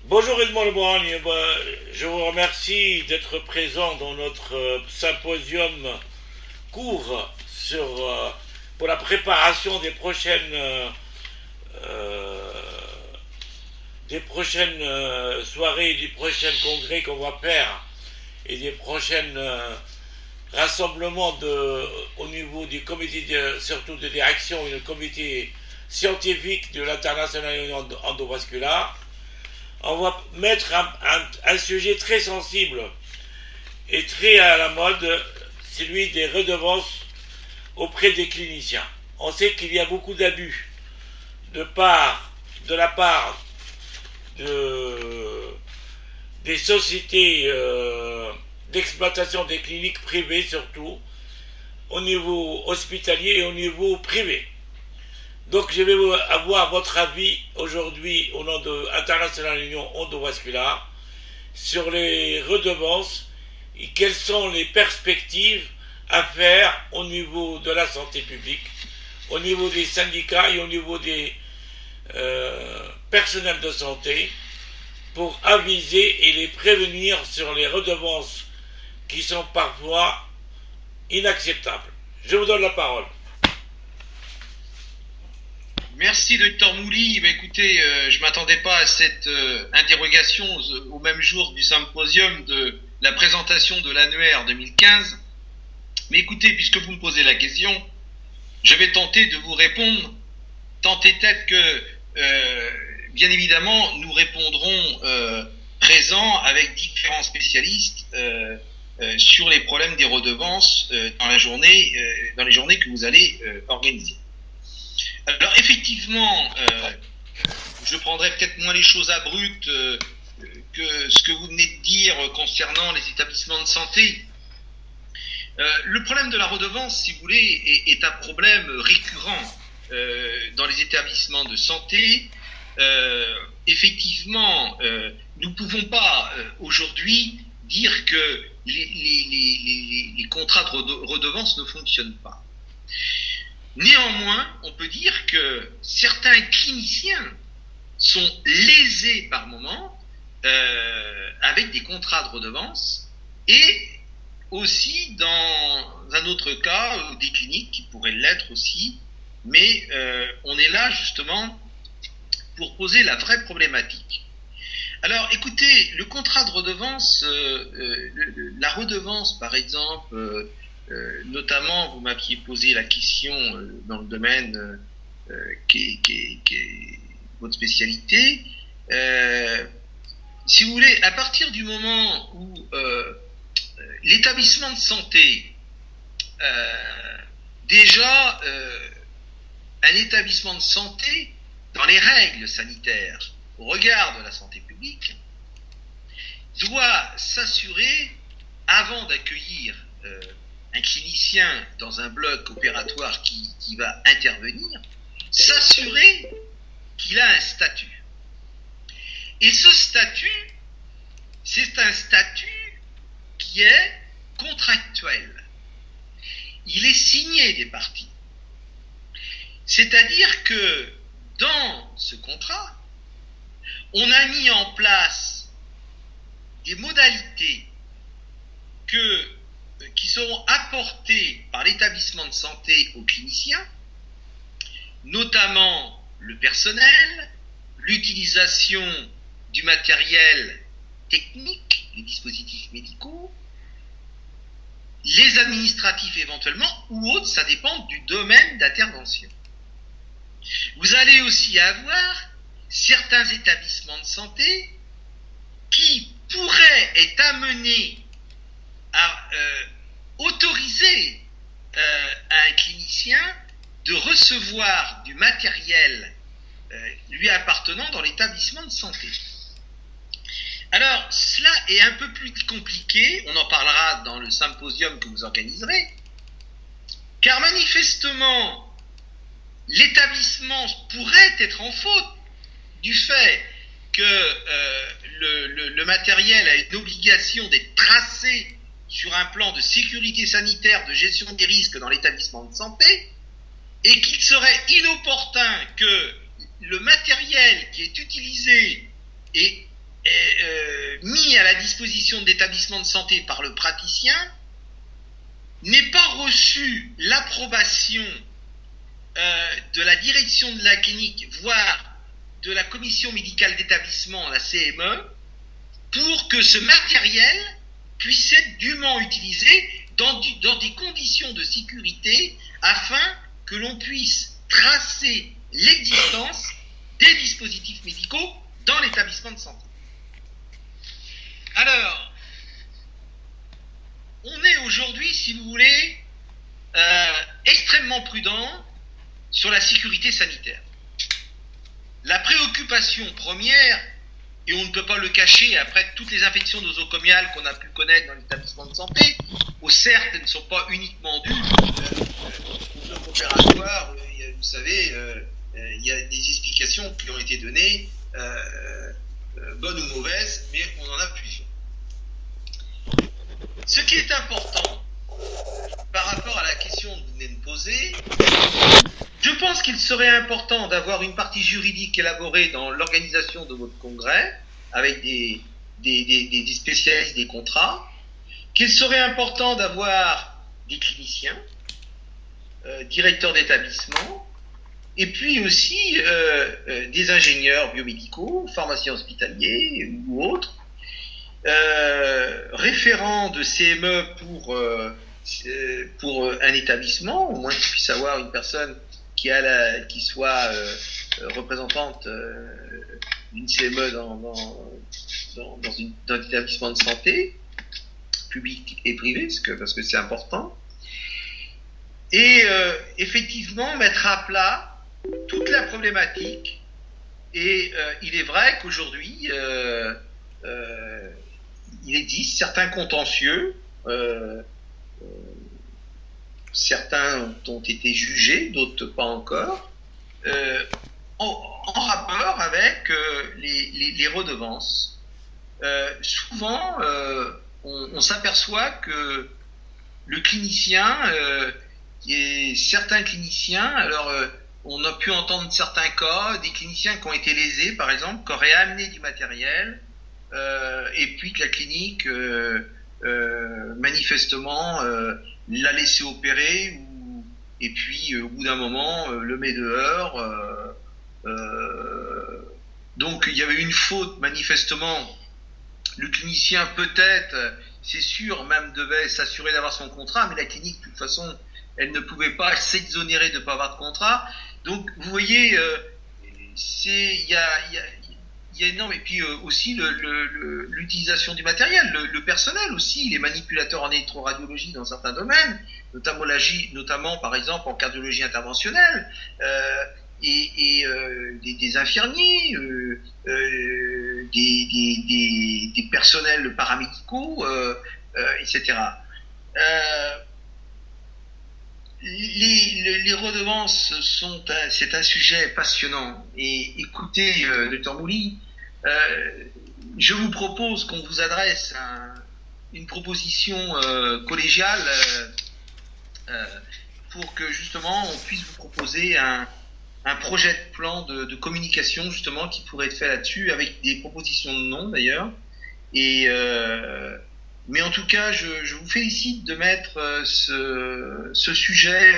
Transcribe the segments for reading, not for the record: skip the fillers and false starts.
Bonjour Edmond Lebrogne. Je vous remercie d'être présent dans notre symposium court pour la préparation euh, des prochaines soirées, du prochain congrès qu'on va faire et des prochains rassemblements au niveau du comité, surtout de direction et du comité scientifique de l'International endovasculaire. On va mettre un sujet très sensible et très à la mode, celui des redevances auprès des cliniciens. On sait qu'il y a beaucoup d'abus de la part des sociétés d'exploitation des cliniques privées, surtout au niveau hospitalier et au niveau privé. Donc je vais avoir votre avis aujourd'hui au nom de International Union Endovasculaire sur les redevances et quelles sont les perspectives à faire au niveau de la santé publique, au niveau des syndicats et au niveau des personnels de santé pour aviser et les prévenir sur les redevances qui sont parfois inacceptables. Je vous donne la parole. Merci Dr Mouli. Écoutez, je ne m'attendais pas à cette interrogation au même jour du symposium de la présentation de l'annuaire 2015. Mais écoutez, puisque vous me posez la question, je vais tenter de vous répondre, tant est que, bien évidemment, nous répondrons présents avec différents spécialistes sur les problèmes des redevances dans les journées que vous allez organiser. Alors effectivement, je prendrai peut-être moins les choses abruptes que ce que vous venez de dire concernant les établissements de santé. Le problème de la redevance, si vous voulez, est un problème récurrent dans les établissements de santé. Effectivement, nous ne pouvons pas aujourd'hui dire que les contrats de redevance ne fonctionnent pas. Néanmoins, on peut dire que certains cliniciens sont lésés par moment avec des contrats de redevance et aussi dans un autre cas, des cliniques qui pourraient l'être aussi, mais on est là justement pour poser la vraie problématique. Alors écoutez, le contrat de redevance, la redevance par exemple, notamment, vous m'aviez posé la question dans le domaine qui est votre spécialité. Si vous voulez, à partir du moment où l'établissement de santé, déjà, un établissement de santé, dans les règles sanitaires, au regard de la santé publique, doit s'assurer, avant d'accueillir un clinicien dans un bloc opératoire qui va intervenir, s'assurer qu'il a un statut. Et ce statut, c'est un statut qui est contractuel. Il est signé des parties. C'est-à-dire que dans ce contrat, on a mis en place des modalités qui seront apportées par l'établissement de santé aux cliniciens, notamment le personnel, l'utilisation du matériel technique, les dispositifs médicaux, les administratifs éventuellement, ou autres, ça dépend du domaine d'intervention. Vous allez aussi avoir certains établissements de santé qui pourraient être amenés à autoriser à un clinicien de recevoir du matériel lui appartenant dans l'établissement de santé. Alors, cela est un peu plus compliqué, on en parlera dans le symposium que vous organiserez, car manifestement, l'établissement pourrait être en faute du fait que le matériel a une obligation d'être tracé sur un plan de sécurité sanitaire, de gestion des risques dans l'établissement de santé, et qu'il serait inopportun que le matériel qui est utilisé et mis à la disposition de l'établissement de santé par le praticien n'ait pas reçu l'approbation de la direction de la clinique, voire de la commission médicale d'établissement, la CME, pour que ce matériel puisse être dûment utilisé dans des conditions de sécurité afin que l'on puisse tracer l'existence des dispositifs médicaux dans l'établissement de santé. Alors, on est aujourd'hui, si vous voulez, extrêmement prudent sur la sécurité sanitaire. La préoccupation première, et on ne peut pas le cacher après toutes les infections nosocomiales qu'on a pu connaître dans l'établissement de santé, certes, elles ne sont pas uniquement dues au bloc opératoire. Vous savez, il y a des explications qui ont été données, bonnes ou mauvaises, mais on en a plusieurs. Ce qui est important par rapport à la question que vous venez de poser, je pense qu'il serait important d'avoir une partie juridique élaborée dans l'organisation de votre congrès, avec des spécialistes des contrats, qu'il serait important d'avoir des cliniciens, directeurs d'établissement, et puis aussi des ingénieurs biomédicaux, pharmaciens hospitaliers ou autres, référents de CME pour un établissement, au moins qu'il puisse avoir une personne qui soit représentante d'une CME dans un établissement de santé, public et privé, parce que c'est important. Et effectivement, mettre à plat toute la problématique. Et il est vrai qu'aujourd'hui, il existe certains contentieux, certains ont été jugés, d'autres pas encore, en rapport avec les redevances. Souvent, on s'aperçoit que le clinicien, et certains cliniciens, alors on a pu entendre certains cas, des cliniciens qui ont été lésés, par exemple, qui auraient amené du matériel, et puis que la clinique, manifestement, l'a laissé opérer, et puis au bout d'un moment, le met dehors. Donc il y avait une faute, manifestement. Le clinicien, peut-être, c'est sûr, même devait s'assurer d'avoir son contrat, mais la clinique, de toute façon, elle ne pouvait pas s'exonérer de ne pas avoir de contrat. Donc, vous voyez, il y a énorme, et puis aussi l'utilisation du matériel, le personnel aussi, les manipulateurs en électroradiologie dans certains domaines, notamment par exemple en cardiologie interventionnelle, et des infirmiers, des personnels paramédicaux, etc. Les redevances c'est un sujet passionnant. Et écoutez, Dr Mouly, je vous propose qu'on vous adresse une proposition collégiale pour que justement on puisse vous proposer un projet de plan de communication justement qui pourrait être fait là-dessus, avec des propositions de nom d'ailleurs. Mais en tout cas, je vous félicite de mettre ce sujet,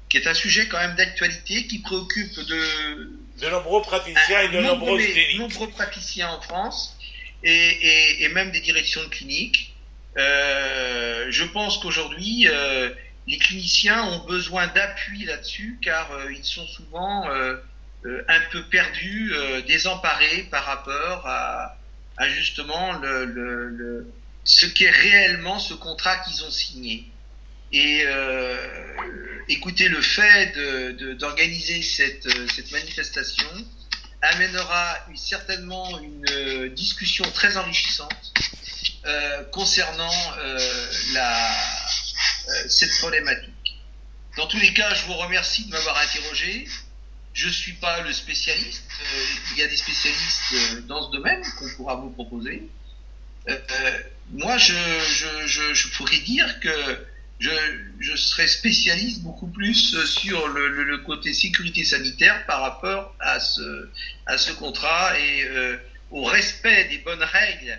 qui est un sujet quand même d'actualité, qui préoccupe de nombreux praticiens et de nombreuses cliniques. Nombreux praticiens en France, et même des directions de cliniques. Je pense qu'aujourd'hui, les cliniciens ont besoin d'appui là-dessus, car ils sont souvent un peu perdus, désemparés par rapport à justement ce qu'est réellement ce contrat qu'ils ont signé. Et écoutez, le fait d'organiser cette manifestation amènera certainement une discussion très enrichissante concernant cette problématique. Dans tous les cas, je vous remercie de m'avoir interrogé. Je ne suis pas le spécialiste. Il y a des spécialistes dans ce domaine qu'on pourra vous proposer. Moi, je pourrais dire que je, je serais spécialiste beaucoup plus sur le côté sécurité sanitaire par rapport à ce contrat et au respect des bonnes règles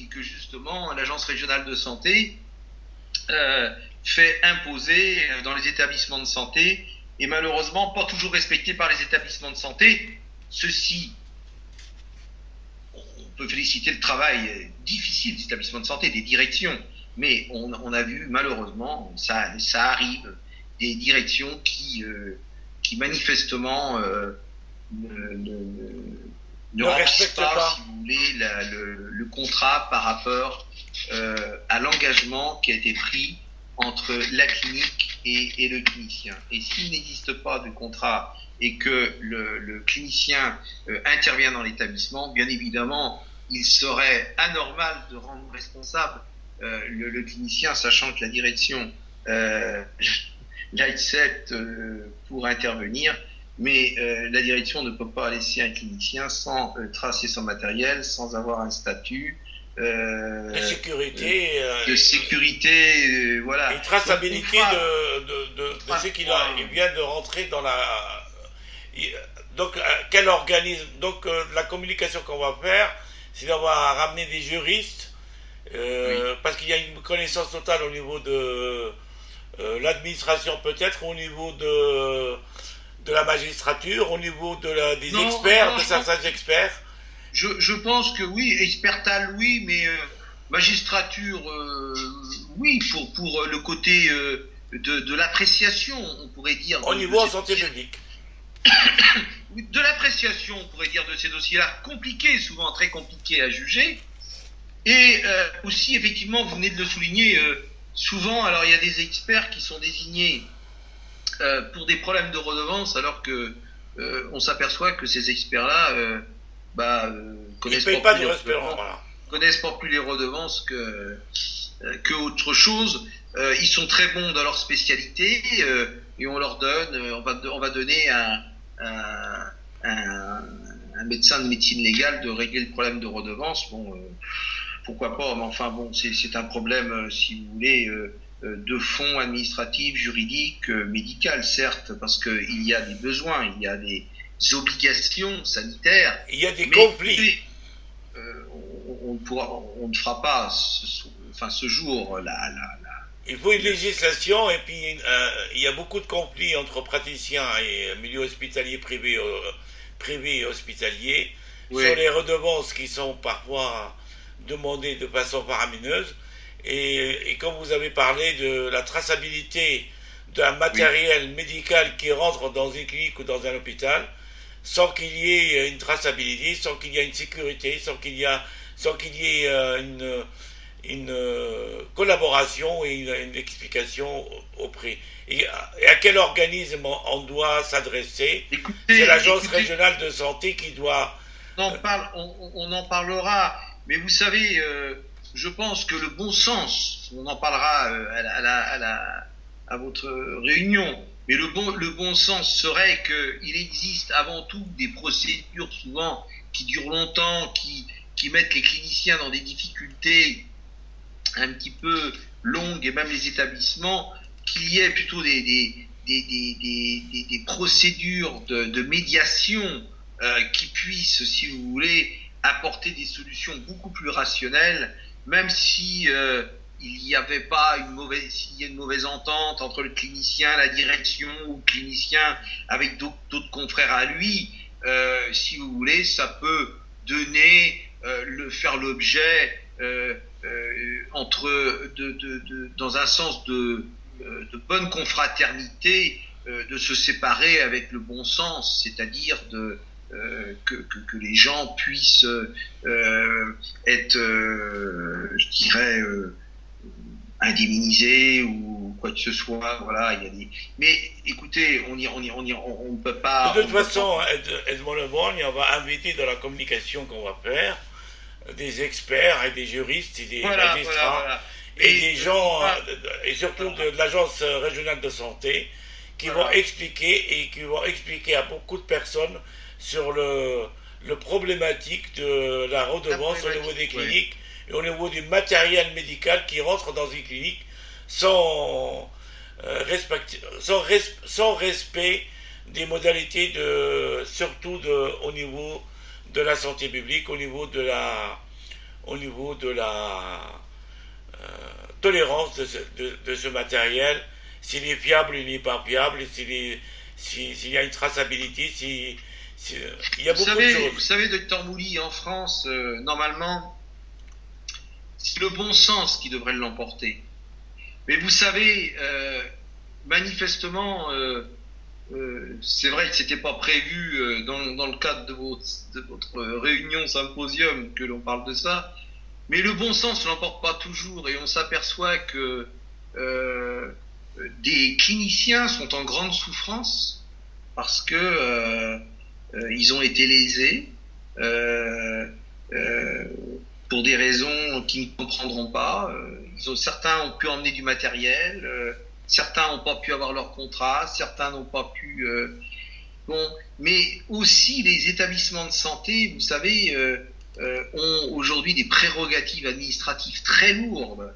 que justement l'Agence régionale de santé fait imposer dans les établissements de santé et malheureusement pas toujours respecté par les établissements de santé. Ceci, on peut féliciter le travail difficile des établissements de santé, des directions, mais on a vu malheureusement, ça arrive, des directions qui manifestement ne remplissent pas, si vous voulez, le contrat par rapport à l'engagement qui a été pris entre la clinique et le clinicien. Et s'il n'existe pas de contrat et que le clinicien intervient dans l'établissement, bien évidemment, il serait anormal de rendre responsable le clinicien, sachant que la direction l'accepte pour intervenir, mais la direction ne peut pas laisser un clinicien sans tracer son matériel, sans avoir un statut. De sécurité, voilà. Et traçabilité de ce qu'il vient de rentrer dans la. Donc, quel organisme. Donc, la communication qu'on va faire, c'est d'avoir ramené des juristes, parce qu'il y a une connaissance totale au niveau de l'administration, peut-être, au niveau de la magistrature, au niveau des experts, de certains experts. Je pense que oui, expertal oui, mais magistrature oui, pour le côté de l'appréciation, on pourrait dire. Au niveau en santé publique. De l'appréciation, on pourrait dire, de ces dossiers-là, compliqués, souvent très compliqués à juger. Et aussi, effectivement, vous venez de le souligner, souvent, alors il y a des experts qui sont désignés pour des problèmes de redevance, alors que on s'aperçoit que ces experts-là connaissent pas plus les redevances que autre chose. Ils sont très bons dans leur spécialité et on leur donne, on va donner un médecin de médecine légale de régler le problème de redevance. Bon, pourquoi pas, mais enfin bon, c'est un problème, si vous voulez, de fond administratif, juridique, médical, certes, parce qu'il y a des besoins, il y a des obligations sanitaires. Il y a des conflits. On ne fera pas ce jour il faut une législation et puis il y a beaucoup de conflits entre praticiens et milieu hospitalier privé et hospitalier sur les redevances qui sont parfois demandées de façon faramineuse et comme vous avez parlé de la traçabilité d'un matériel médical qui rentre dans une clinique ou dans un hôpital sans qu'il y ait une traçabilité, sans qu'il y ait une sécurité, sans qu'il y ait une collaboration et une explication au prix. Et à quel organisme on doit s'adresser? C'est l'Agence régionale de santé qui doit... On en parlera, mais vous savez, je pense que le bon sens, on en parlera à votre réunion, mais le bon sens serait qu'il existe avant tout des procédures souvent qui durent longtemps, qui mettent les cliniciens dans des difficultés un petit peu longues et même les établissements, qu'il y ait plutôt des procédures de médiation qui puissent, si vous voulez, apporter des solutions beaucoup plus rationnelles, même si il n'y avait pas s'il y a une mauvaise entente entre le clinicien, la direction ou le clinicien avec d'autres confrères à lui, si vous voulez, ça peut donner, faire l'objet dans un sens de bonne confraternité, de se séparer avec le bon sens, c'est-à-dire que les gens puissent être, je dirais, indemnisés ou quoi que ce soit. Voilà, il y a des. Mais écoutez, on ne peut pas. De toute façon, Edmond Lebrun, on va inviter dans la communication qu'on va faire des experts et des juristes et des magistrats et des gens et surtout de l'Agence régionale de santé qui vont expliquer à beaucoup de personnes sur le problématique de la redevance au niveau des cliniques et au niveau du matériel médical qui rentre dans une clinique sans respect des modalités surtout au niveau de la santé publique, au niveau de la tolérance de ce matériel, s'il est fiable, il n'est pas fiable, s'il y a une traçabilité, il y a beaucoup de choses. Vous savez, docteur Mouly, en France, normalement, c'est le bon sens qui devrait l'emporter. Mais vous savez, manifestement, c'est vrai que c'était pas prévu dans le cadre de votre réunion symposium que l'on parle de ça, mais le bon sens ne l'emporte pas toujours et on s'aperçoit que des cliniciens sont en grande souffrance parce que ils ont été lésés pour des raisons qu'ils ne comprendront pas. Certains ont pu emmener du matériel, certains n'ont pas pu avoir leur contrat, certains n'ont pas pu... mais aussi les établissements de santé, vous savez, ont aujourd'hui des prérogatives administratives très lourdes.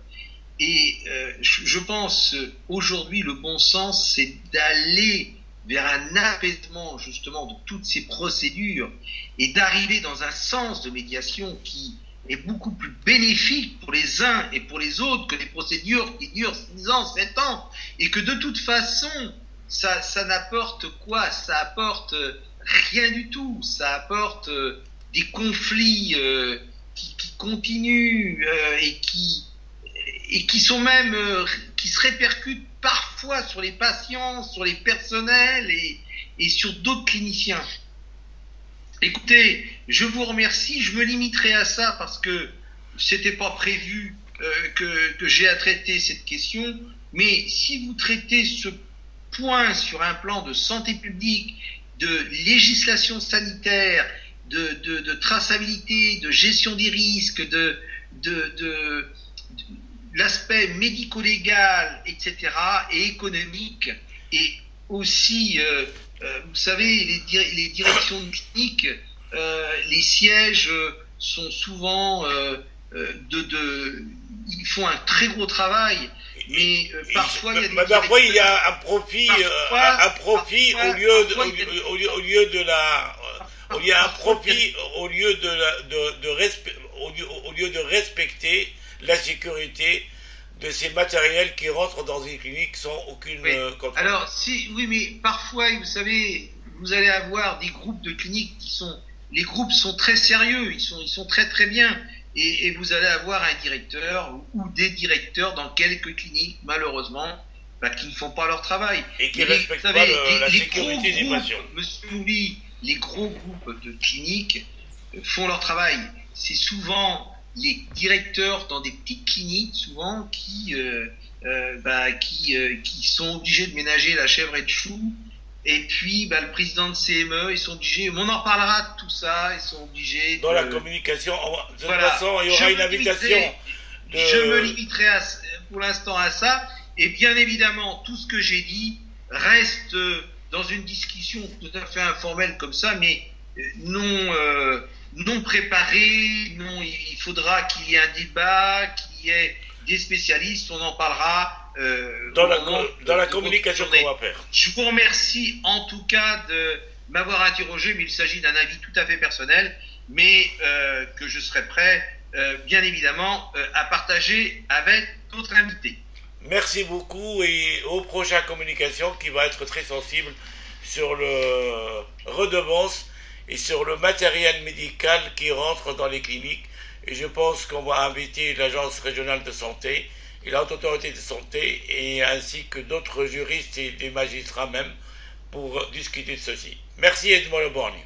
Et je pense aujourd'hui le bon sens, c'est d'aller vers un apaisement justement de toutes ces procédures et d'arriver dans un sens de médiation qui est beaucoup plus bénéfique pour les uns et pour les autres que les procédures qui durent 6 ans, 7 ans, et que de toute façon, ça n'apporte quoi? Ça apporte rien du tout, ça apporte des conflits qui continuent et qui sont même, qui se répercutent parfois sur les patients, sur les personnels et sur d'autres cliniciens. Écoutez, je vous remercie, je me limiterai à ça parce que c'était pas prévu que j'ai à traiter cette question, mais si vous traitez ce point sur un plan de santé publique, de législation sanitaire, de traçabilité, de gestion des risques, de l'aspect médico-légal, etc., et économique, et aussi, vous savez, les directions de clinique, les sièges sont souvent ils font un très gros travail, mais parfois il y a des parfois il y a un profit au lieu de respecter la sécurité de ces matériels qui rentrent dans une clinique sans aucune contrôle. Alors, oui, mais parfois, vous savez, vous allez avoir des groupes de cliniques les groupes sont très sérieux, ils sont très très bien, et vous allez avoir un directeur ou des directeurs dans quelques cliniques, malheureusement, qui ne font pas leur travail. Et qui ne respectent pas la sécurité des patients. Monsieur Mouly, les gros groupes de cliniques font leur travail. C'est souvent les directeurs dans des petites cliniques, souvent, qui sont obligés de ménager la chèvre et le chou. Et puis, le président de CME, ils sont obligés, on en parlera de tout ça, ils sont obligés dans la communication, de toute façon, il y aura une invitation. Je me limiterai pour l'instant à ça. Et bien évidemment, tout ce que j'ai dit reste dans une discussion tout à fait informelle comme ça, mais non préparée. Non, il faudra qu'il y ait un débat, qu'il y ait des spécialistes, on en parlera dans la communication qu'on va faire. Je vous remercie en tout cas de m'avoir interrogé, mais il s'agit d'un avis tout à fait personnel, mais que je serai prêt, bien évidemment, à partager avec d'autres invités. Merci beaucoup et aux prochaines communications qui va être très sensible sur le redevance et sur le matériel médical qui rentre dans les cliniques. Et je pense qu'on va inviter l'Agence régionale de santé et la Haute Autorité de santé et ainsi que d'autres juristes et des magistrats même pour discuter de ceci. Merci Edmond Le Borgne.